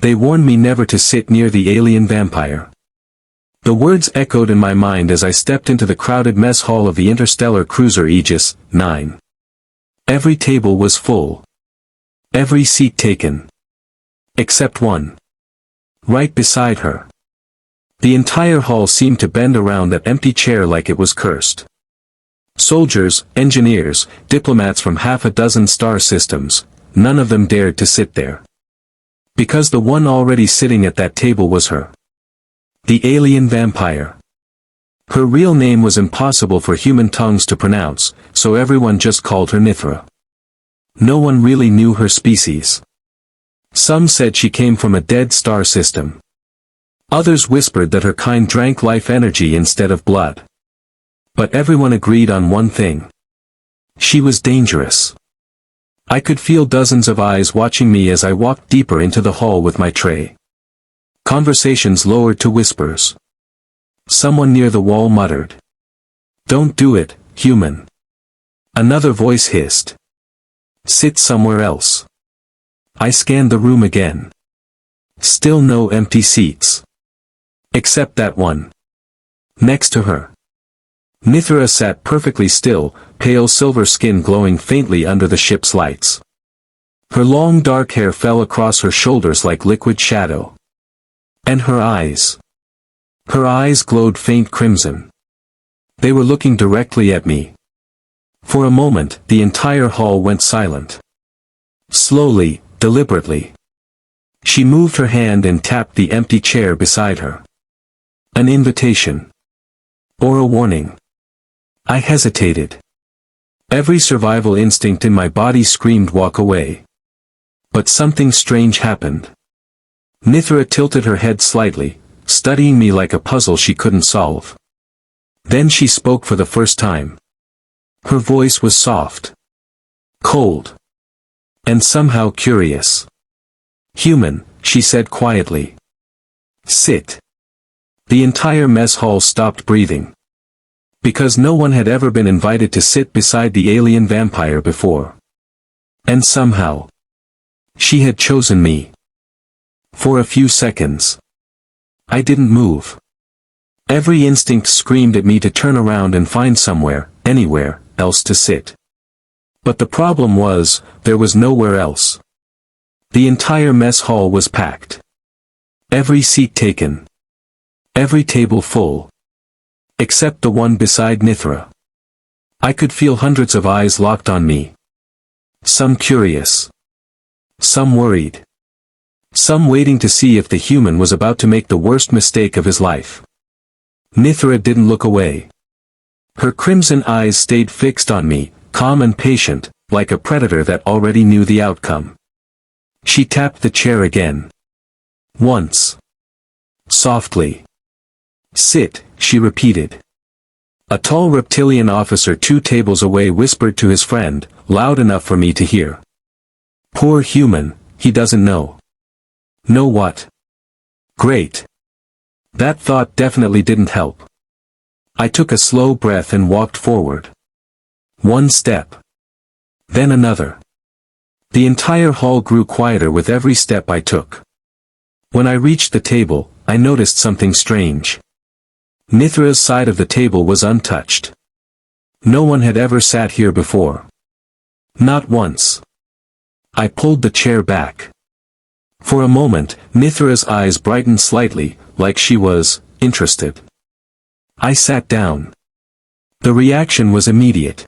They warned me never to sit near the alien vampire. The words echoed in my mind as I stepped into the crowded mess hall of the interstellar cruiser Aegis 9. Every table was full. Every seat taken. Except one. Right beside her. The entire hall seemed to bend around that empty chair like it was cursed. Soldiers, engineers, diplomats from half a dozen star systems, none of them dared to sit there. Because the one already sitting at that table was her. The alien vampire. Her real name was impossible for human tongues to pronounce, so everyone just called her Nithra. No one really knew her species. Some said she came from a dead star system. Others whispered that her kind drank life energy instead of blood. But everyone agreed on one thing. She was dangerous. I could feel dozens of eyes watching me as I walked deeper into the hall with my tray. Conversations lowered to whispers. Someone near the wall muttered. "Don't do it, human." Another voice hissed. "Sit somewhere else." I scanned the room again. Still no empty seats. Except that one. Next to her. Nithra sat perfectly still, pale silver skin glowing faintly under the ship's lights. Her long dark hair fell across her shoulders like liquid shadow. And her eyes. Her eyes glowed faint crimson. They were looking directly at me. For a moment, the entire hall went silent. Slowly, deliberately. She moved her hand and tapped the empty chair beside her. An invitation. Or a warning. I hesitated. Every survival instinct in my body screamed walk away. But something strange happened. Nithra tilted her head slightly, studying me like a puzzle she couldn't solve. Then she spoke for the first time. Her voice was soft. Cold. And somehow curious. "Human," she said quietly. "Sit." The entire mess hall stopped breathing. Because no one had ever been invited to sit beside the alien vampire before. And somehow, she had chosen me. For a few seconds, I didn't move. Every instinct screamed at me to turn around and find somewhere, anywhere, else to sit. But the problem was, there was nowhere else. The entire mess hall was packed. Every seat taken. Every table full. Except the one beside Nithra. I could feel hundreds of eyes locked on me. Some curious. Some worried. Some waiting to see if the human was about to make the worst mistake of his life. Nithra didn't look away. Her crimson eyes stayed fixed on me, calm and patient, like a predator that already knew the outcome. She tapped the chair again. Once. Softly. "Sit," she repeated. A tall reptilian officer 2 tables away whispered to his friend, loud enough for me to hear. "Poor human, he doesn't know." "Know what?" "Great." That thought definitely didn't help. I took a slow breath and walked forward. One step. Then another. The entire hall grew quieter with every step I took. When I reached the table, I noticed something strange. Nithra's side of the table was untouched. No one had ever sat here before. Not once. I pulled the chair back. For a moment, Nithra's eyes brightened slightly, like she was interested. I sat down. The reaction was immediate.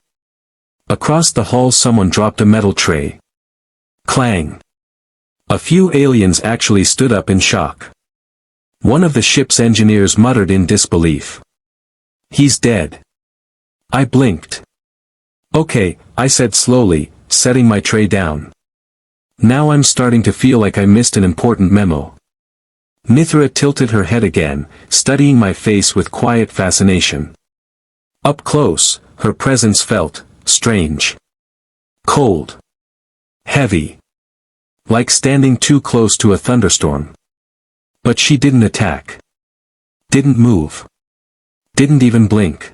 Across the hall someone dropped a metal tray. Clang. A few aliens actually stood up in shock. One of the ship's engineers muttered in disbelief. "He's dead." I blinked. "Okay," I said slowly, setting my tray down. "Now I'm starting to feel like I missed an important memo." Nithra tilted her head again, studying my face with quiet fascination. Up close, her presence felt strange. Cold. Heavy. Like standing too close to a thunderstorm. But she didn't attack. Didn't move. Didn't even blink.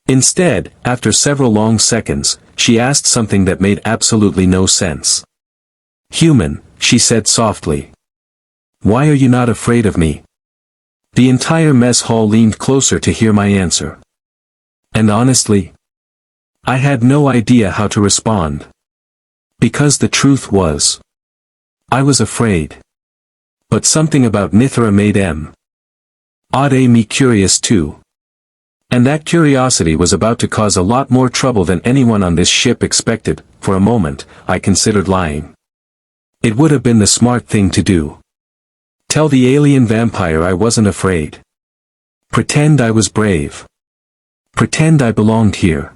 Instead, after several long seconds, she asked something that made absolutely no sense. "Human," she said softly. Why are you not afraid of me? The entire mess hall leaned closer to hear my answer. And honestly, I had no idea how to respond. Because the truth was, I was afraid. But something about Nithra made me curious too. And that curiosity was about to cause a lot more trouble than anyone on this ship expected. For a moment, I considered lying. It would have been the smart thing to do. Tell the alien vampire I wasn't afraid. Pretend I was brave. Pretend I belonged here.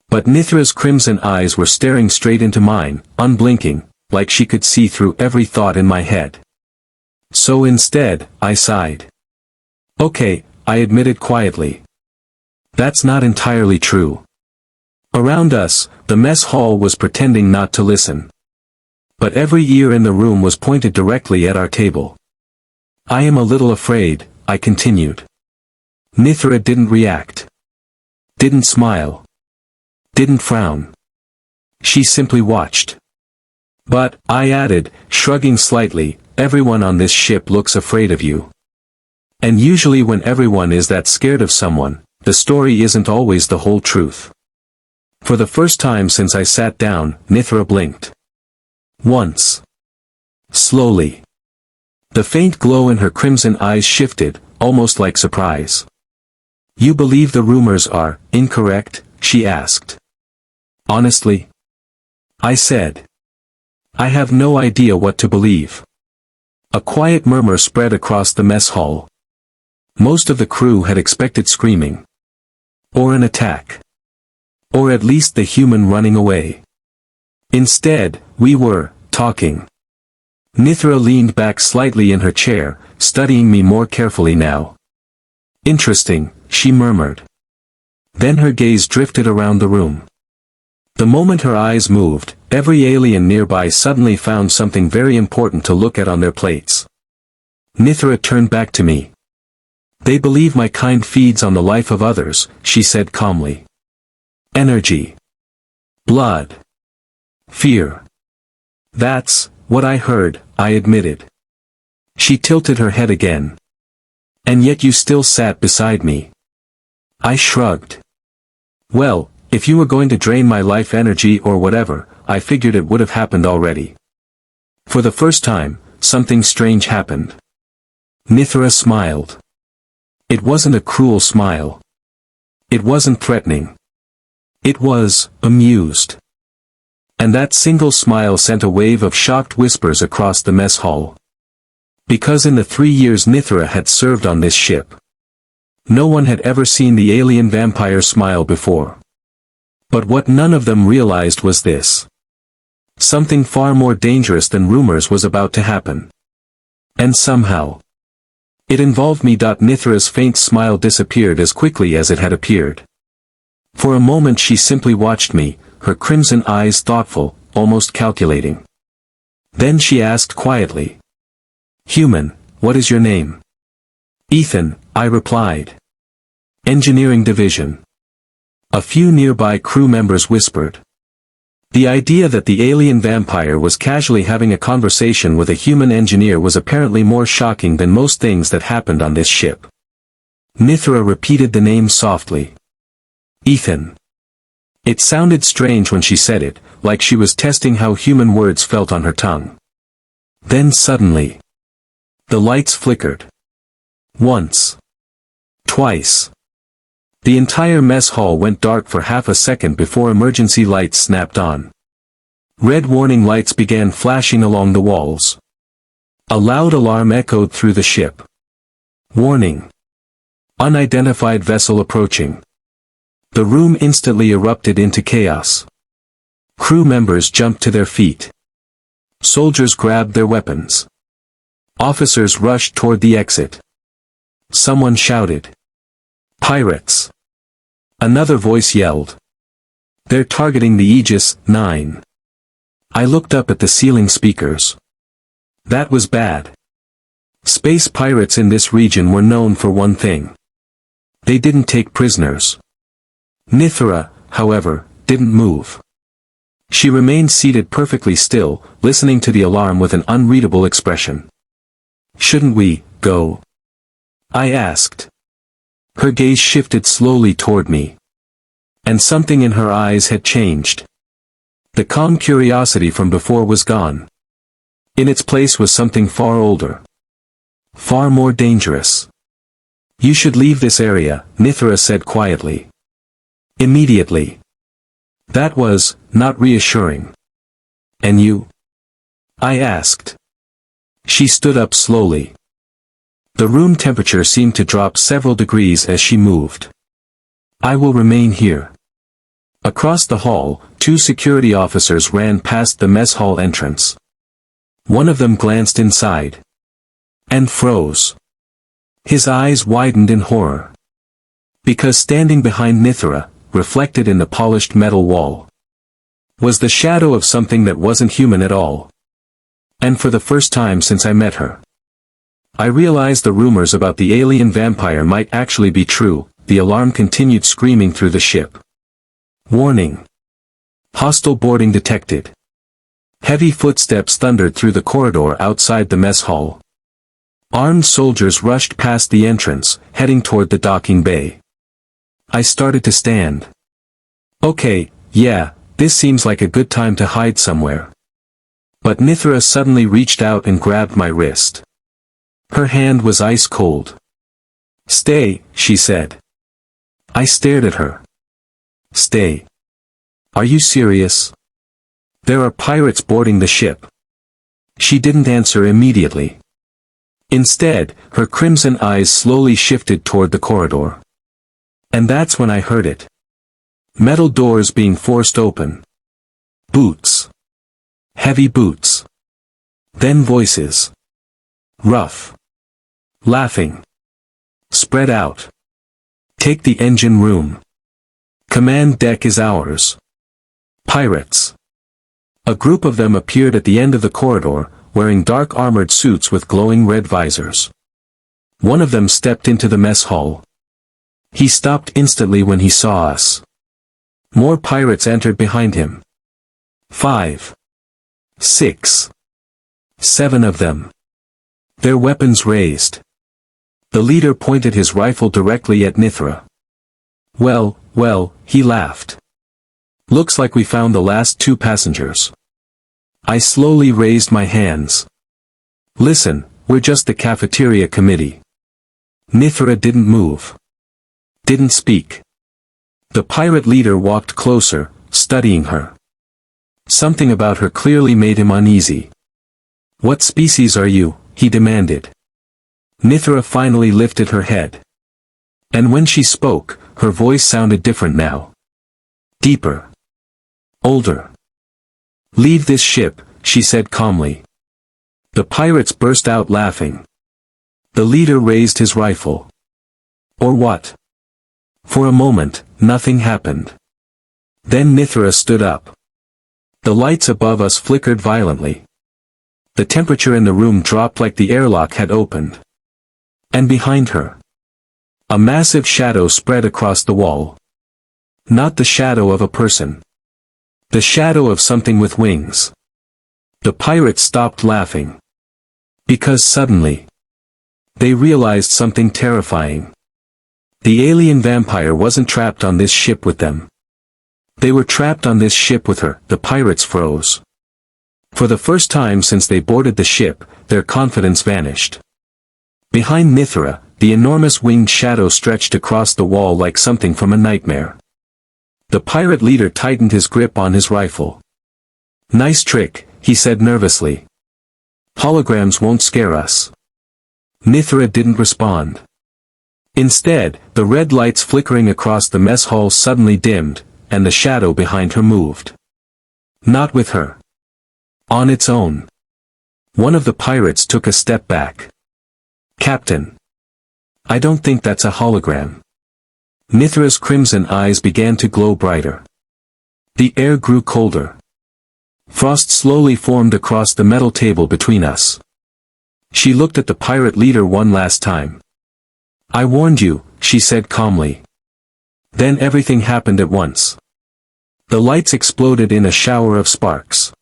But Nithra's crimson eyes were staring straight into mine, unblinking, like she could see through every thought in my head. So instead, I sighed. Okay, I admitted quietly. That's not entirely true. Around us, the mess hall was pretending not to listen. But every ear in the room was pointed directly at our table. I am a little afraid, I continued. Nithra didn't react. Didn't smile. Didn't frown. She simply watched. But, I added, shrugging slightly, everyone on this ship looks afraid of you. And usually when everyone is that scared of someone, the story isn't always the whole truth. For the first time since I sat down, Nithra blinked. Once. Slowly. The faint glow in her crimson eyes shifted, almost like surprise. You believe the rumors are incorrect? She asked. Honestly? I said. I have no idea what to believe. A quiet murmur spread across the mess hall. Most of the crew had expected screaming. Or an attack. Or at least the human running away. Instead, we were talking. Nithra leaned back slightly in her chair, studying me more carefully now. Interesting, she murmured. Then her gaze drifted around the room. The moment her eyes moved, every alien nearby suddenly found something very important to look at on their plates. Nithra turned back to me. They believe my kind feeds on the life of others, she said calmly. Energy. Blood. Fear. That's what I heard, I admitted. She tilted her head again. And yet you still sat beside me. I shrugged. Well, if you were going to drain my life energy or whatever, I figured it would have happened already. For the first time, something strange happened. Nithra smiled. It wasn't a cruel smile. It wasn't threatening. It was amused. And that single smile sent a wave of shocked whispers across the mess hall. Because in the 3 years Nithra had served on this ship, no one had ever seen the alien vampire smile before. But what none of them realized was this. Something far more dangerous than rumors was about to happen. And somehow, it involved me. Nithra's faint smile disappeared as quickly as it had appeared. For a moment she simply watched me, her crimson eyes thoughtful, almost calculating. Then she asked quietly. Human, what is your name? Ethan, I replied. Engineering division. A few nearby crew members whispered. The idea that the alien vampire was casually having a conversation with a human engineer was apparently more shocking than most things that happened on this ship. Nithra repeated the name softly. Ethan. It sounded strange when she said it, like she was testing how human words felt on her tongue. Then suddenly, the lights flickered. Once. Twice. The entire mess hall went dark for half a second before emergency lights snapped on. Red warning lights began flashing along the walls. A loud alarm echoed through the ship. Warning. Unidentified vessel approaching. The room instantly erupted into chaos. Crew members jumped to their feet. Soldiers grabbed their weapons. Officers rushed toward the exit. Someone shouted. Pirates! Another voice yelled. They're targeting the Aegis 9. I looked up at the ceiling speakers. That was bad. Space pirates in this region were known for one thing. They didn't take prisoners. Nithra, however, didn't move. She remained seated perfectly still, listening to the alarm with an unreadable expression. Shouldn't we go? I asked. Her gaze shifted slowly toward me. And something in her eyes had changed. The calm curiosity from before was gone. In its place was something far older. Far more dangerous. You should leave this area, Nithra said quietly. Immediately. That was not reassuring. And you? I asked. She stood up slowly. The room temperature seemed to drop several degrees as she moved. I will remain here. Across the hall, 2 security officers ran past the mess hall entrance. One of them glanced inside. And froze. His eyes widened in horror. Because standing behind Nithra, reflected in the polished metal wall, was the shadow of something that wasn't human at all. And for the first time since I met her, I realized the rumors about the alien vampire might actually be true. The alarm continued screaming through the ship. Warning. Hostile boarding detected. Heavy footsteps thundered through the corridor outside the mess hall. Armed soldiers rushed past the entrance, heading toward the docking bay. I started to stand. Okay, yeah, this seems like a good time to hide somewhere. But Nithra suddenly reached out and grabbed my wrist. Her hand was ice cold. Stay, she said. I stared at her. Stay. Are you serious? There are pirates boarding the ship. She didn't answer immediately. Instead, her crimson eyes slowly shifted toward the corridor. And that's when I heard it. Metal doors being forced open. Boots. Heavy boots. Then voices. Rough. Laughing. Spread out. Take the engine room. Command deck is ours. Pirates. A group of them appeared at the end of the corridor, wearing dark armored suits with glowing red visors. One of them stepped into the mess hall. He stopped instantly when he saw us. More pirates entered behind him. 5. 6. 7 of them. Their weapons raised. The leader pointed his rifle directly at Nithra. Well, he laughed. Looks like we found the last 2 passengers. I slowly raised my hands. Listen, we're just the cafeteria committee. Nithra didn't move. Didn't speak. The pirate leader walked closer, studying her. Something about her clearly made him uneasy. What species are you? He demanded. Nithra finally lifted her head. And when she spoke, her voice sounded different now. Deeper. Older. Leave this ship, she said calmly. The pirates burst out laughing. The leader raised his rifle. Or what? For a moment, nothing happened. Then Nithra stood up. The lights above us flickered violently. The temperature in the room dropped like the airlock had opened. And behind her, a massive shadow spread across the wall. Not the shadow of a person. The shadow of something with wings. The pirates stopped laughing. Because suddenly, they realized something terrifying. The alien vampire wasn't trapped on this ship with them. They were trapped on this ship with her. The pirates froze. For the first time since they boarded the ship, their confidence vanished. Behind Nithra, the enormous winged shadow stretched across the wall like something from a nightmare. The pirate leader tightened his grip on his rifle. Nice trick, he said nervously. Holograms won't scare us. Nithra didn't respond. Instead, the red lights flickering across the mess hall suddenly dimmed, and the shadow behind her moved. Not with her. On its own. One of the pirates took a step back. Captain. I don't think that's a hologram. Nithra's crimson eyes began to glow brighter. The air grew colder. Frost slowly formed across the metal table between us. She looked at the pirate leader one last time. I warned you, she said calmly. Then everything happened at once. The lights exploded in a shower of sparks.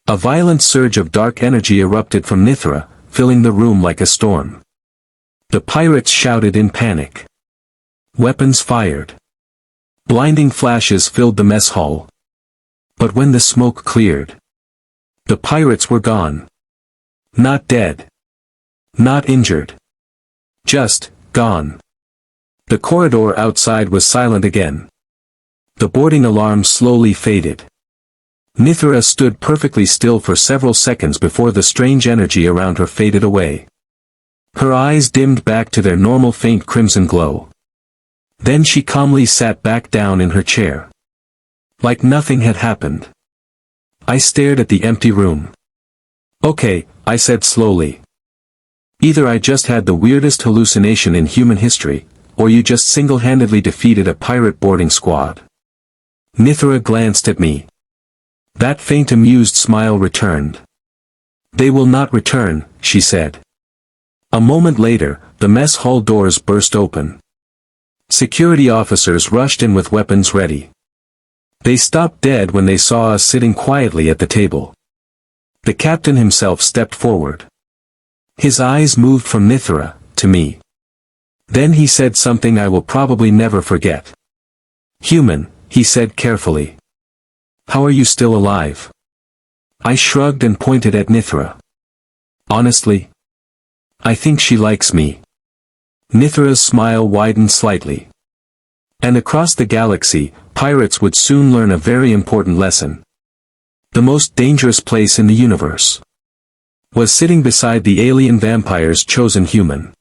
A violent surge of dark energy erupted from Nithra, filling the room like a storm. The pirates shouted in panic. Weapons fired. Blinding flashes filled the mess hall. But when the smoke cleared, the pirates were gone. Not dead. Not injured. Just, gone. The corridor outside was silent again. The boarding alarm slowly faded. Nithra stood perfectly still for several seconds before the strange energy around her faded away. Her eyes dimmed back to their normal faint crimson glow. Then she calmly sat back down in her chair. Like nothing had happened. I stared at the empty room. Okay, I said slowly. Either I just had the weirdest hallucination in human history, or you just single-handedly defeated a pirate boarding squad. Nithra glanced at me. That faint amused smile returned. They will not return, she said. A moment later, the mess hall doors burst open. Security officers rushed in with weapons ready. They stopped dead when they saw us sitting quietly at the table. The captain himself stepped forward. His eyes moved from Nithra to me. Then he said something I will probably never forget. "Human," he said carefully. "How are you still alive?" I shrugged and pointed at Nithra. "Honestly, I think she likes me." Nithra's smile widened slightly. And across the galaxy, pirates would soon learn a very important lesson. The most dangerous place in the universe was sitting beside the alien vampire's chosen human.